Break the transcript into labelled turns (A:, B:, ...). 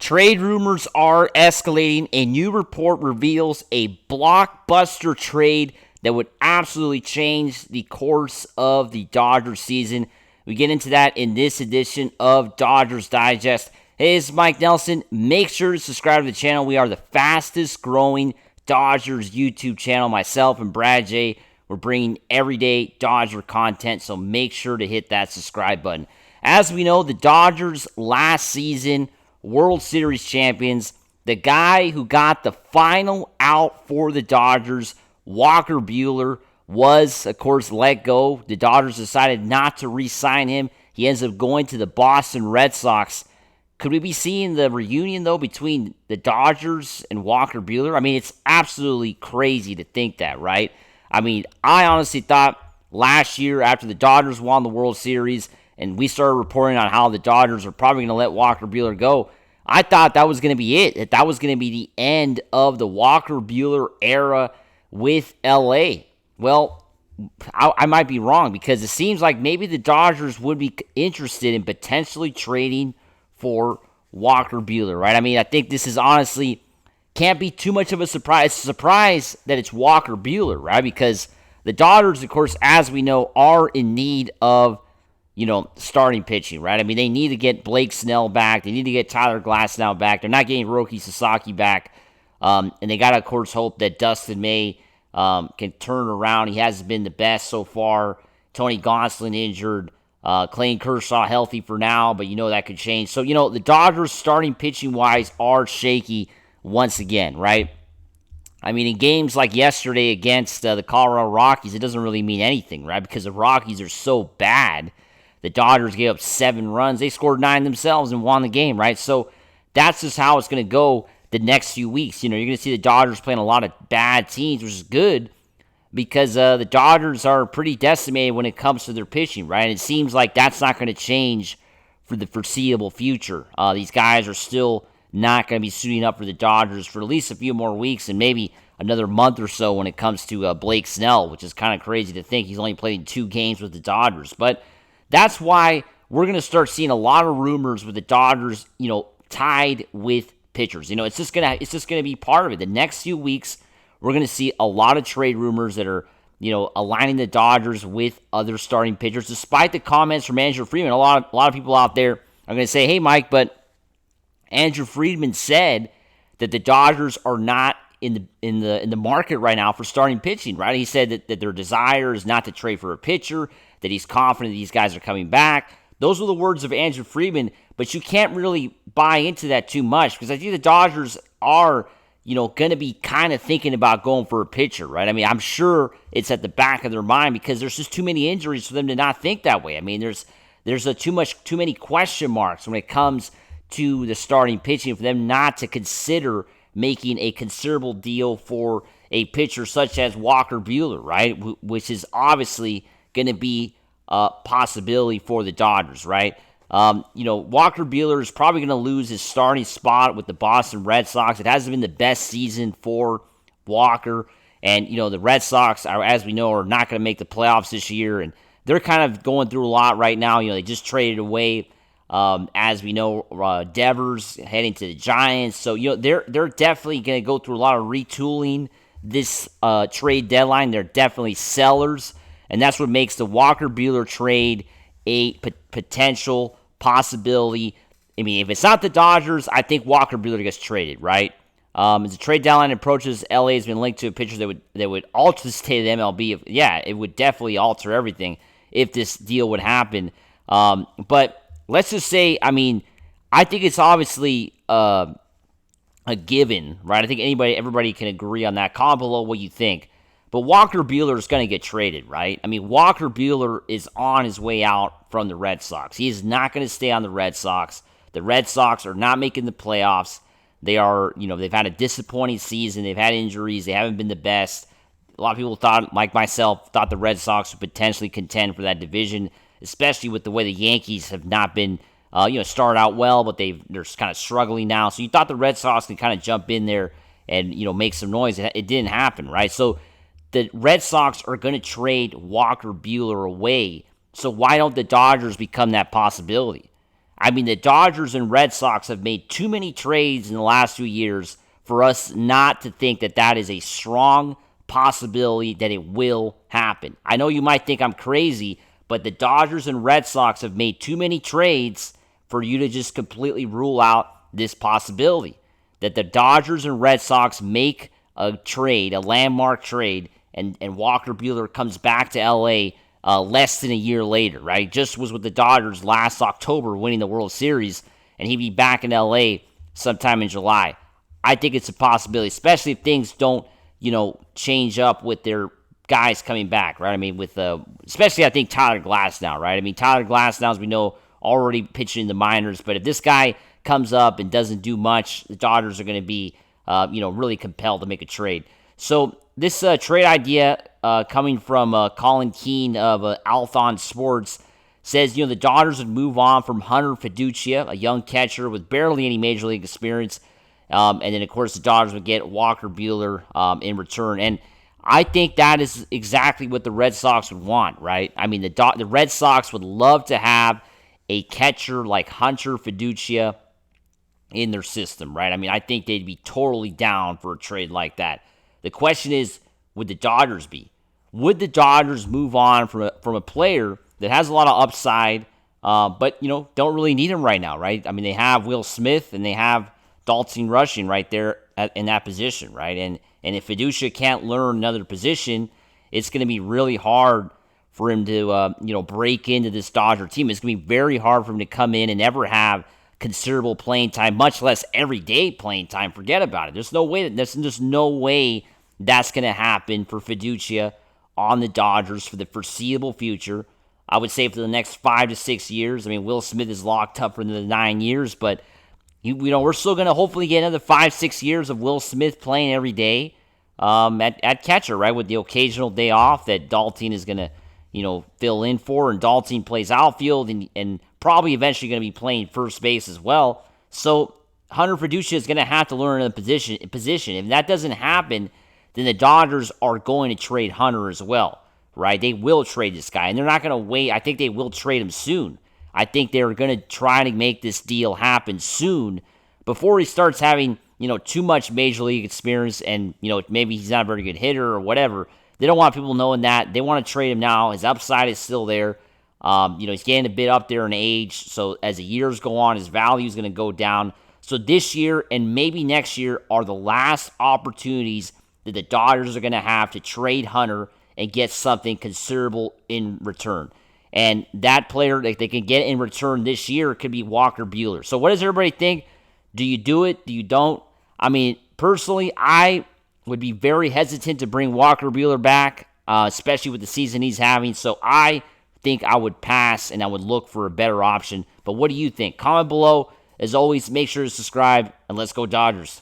A: Trade rumors are escalating. A new report reveals a blockbuster trade that would absolutely change the course of the Dodgers season. We get into that in this edition of Dodgers Digest. Hey, this is Mike Nelson. Make sure to subscribe to the channel. We are the fastest growing Dodgers YouTube channel. Myself and Brad J, we're bringing everyday Dodger content, so make sure to hit that subscribe button. As we know, the Dodgers last season, World Series champions, the guy who got the final out for the Dodgers, Walker Buehler, was, of course, let go. The Dodgers decided not to re-sign him. He ends up going to the Boston Red Sox. Could we be seeing the reunion, though, between the Dodgers and Walker Buehler? I mean, it's absolutely crazy to think that, right? I mean, I honestly thought last year after the Dodgers won the World Series and we started reporting on how the Dodgers are probably going to let Walker Buehler go, I thought that was going to be it. That was going to be the end of the Walker Buehler era with LA. Well, I might be wrong because it seems like maybe the Dodgers would be interested in potentially trading for Walker Buehler, right? I mean, I think this is honestly can't be too much of a surprise. It's a surprise that it's Walker Buehler, right? Because the Dodgers, of course, as we know, are in need of, starting pitching, right? I mean, they need to get Blake Snell back. They need to get Tyler Glasnow back. They're not getting Roki Sasaki back. And they got to, of course, hope that Dustin May can turn around. He hasn't been the best so far. Tony Gonsolin injured. Clayton Kershaw healthy for now, but that could change. So, the Dodgers starting pitching-wise are shaky once again, right? I mean, in games like yesterday against the Colorado Rockies, it doesn't really mean anything, right? Because the Rockies are so bad. The Dodgers gave up 7 runs. They scored 9 themselves and won the game, right? So that's just how it's going to go the next few weeks. You're going to see the Dodgers playing a lot of bad teams, which is good because the Dodgers are pretty decimated when it comes to their pitching, right? And it seems like that's not going to change for the foreseeable future. These guys are still not going to be suiting up for the Dodgers for at least a few more weeks and maybe another month or so when it comes to Blake Snell, which is kind of crazy to think he's only played in 2 games with the Dodgers. But that's why we're going to start seeing a lot of rumors with the Dodgers, tied with pitchers. It's just going to be part of it. The next few weeks, we're going to see a lot of trade rumors that are, aligning the Dodgers with other starting pitchers. Despite the comments from Andrew Freeman, a lot of people out there are going to say, "Hey, Mike, but Andrew Friedman said that the Dodgers are not in the market right now for starting pitching, right? He said that their desire is not to trade for a pitcher, that he's confident these guys are coming back." Those were the words of Andrew Friedman, but you can't really buy into that too much because I think the Dodgers are, going to be kind of thinking about going for a pitcher, right? I mean, I'm sure it's at the back of their mind because there's just too many injuries for them to not think that way. I mean, there's too many question marks when it comes to the starting pitching for them not to consider making a considerable deal for a pitcher such as Walker Buehler, right? Which is obviously going to be a possibility for the Dodgers, right? Walker Buehler is probably going to lose his starting spot with the Boston Red Sox. It hasn't been the best season for Walker, and the Red Sox are, as we know, are not going to make the playoffs this year, and they're kind of going through a lot right now. They just traded away, as we know, Devers heading to the Giants, so they're definitely going to go through a lot of retooling this trade deadline. They're definitely sellers, and that's what makes the Walker Buehler trade a potential possibility. I mean, if it's not the Dodgers, I think Walker Buehler gets traded, right? As the trade deadline approaches, LA has been linked to a pitcher that would alter the state of the MLB. It would definitely alter everything if this deal would happen. But let's just say, I mean, I think it's obviously a given, right? I think everybody can agree on that. Comment below what you think. But Walker Buehler is going to get traded, right? I mean, Walker Buehler is on his way out from the Red Sox. He is not going to stay on the Red Sox. The Red Sox are not making the playoffs. They are, they've had a disappointing season. They've had injuries. They haven't been the best. A lot of people thought, like myself, thought the Red Sox would potentially contend for that division, especially with the way the Yankees have not been, started out well, but they're kind of struggling now. So you thought the Red Sox could kind of jump in there and, make some noise. It didn't happen, right? So the Red Sox are going to trade Walker Buehler away. So why don't the Dodgers become that possibility? I mean, the Dodgers and Red Sox have made too many trades in the last few years for us not to think that that is a strong possibility that it will happen. I know you might think I'm crazy, but the Dodgers and Red Sox have made too many trades for you to just completely rule out this possibility. That the Dodgers and Red Sox make a trade, a landmark trade, and Walker Buehler comes back to LA less than a year later, right? Just was with the Dodgers last October winning the World Series, and he'd be back in LA sometime in July. I think it's a possibility, especially if things don't, change up with their guys coming back, right? I mean, with especially I think Tyler Glasnow, right? I mean, Tyler Glasnow, as we know, already pitching in the minors, but if this guy comes up and doesn't do much, the Dodgers are going to be, really compelled to make a trade. So this trade idea coming from Colin Keane of Althon Sports says, the Dodgers would move on from Hunter Fiducia, a young catcher with barely any major league experience. And then, of course, the Dodgers would get Walker Buehler in return. And I think that is exactly what the Red Sox would want, right? I mean, the Red Sox would love to have a catcher like Hunter Fiducia in their system, right? I mean, I think they'd be totally down for a trade like that. The question is, would the Dodgers be? Would the Dodgers move on from a player that has a lot of upside, but, don't really need him right now, right? I mean, they have Will Smith and they have Dalton Rushing right there in that position, right? And if Fiducia can't learn another position, it's going to be really hard for him to, break into this Dodger team. It's going to be very hard for him to come in and ever have considerable playing time, much less everyday playing time. Forget about it. There's no way that's going to happen for Fiducia on the Dodgers for the foreseeable future. I would say for the next 5 to 6 years. I mean, Will Smith is locked up for the 9 years, but we're still going to hopefully get another 5-6 years of Will Smith playing every day at catcher, right, with the occasional day off that Dalton is going to fill in for, and Dalton plays outfield and probably eventually going to be playing first base as well. So Hunter Fiducia is going to have to learn a position. If that doesn't happen, then the Dodgers are going to trade Hunter as well, right? They will trade this guy, and they're not going to wait. I think they will trade him soon. I think they're going to try to make this deal happen soon before he starts having, too much major league experience and, maybe he's not a very good hitter or whatever. They don't want people knowing that. They want to trade him now. His upside is still there. He's getting a bit up there in age, so as the years go on, his value is going to go down. So this year and maybe next year are the last opportunities that the Dodgers are going to have to trade Hunter and get something considerable in return. And that player that they can get in return this year could be Walker Buehler. So what does everybody think? Do you do it? Do you don't? I mean, personally, I would be very hesitant to bring Walker Buehler back, especially with the season he's having. So I think I would pass and I would look for a better option. But what do you think? Comment below. As always, make sure to subscribe, and let's go Dodgers.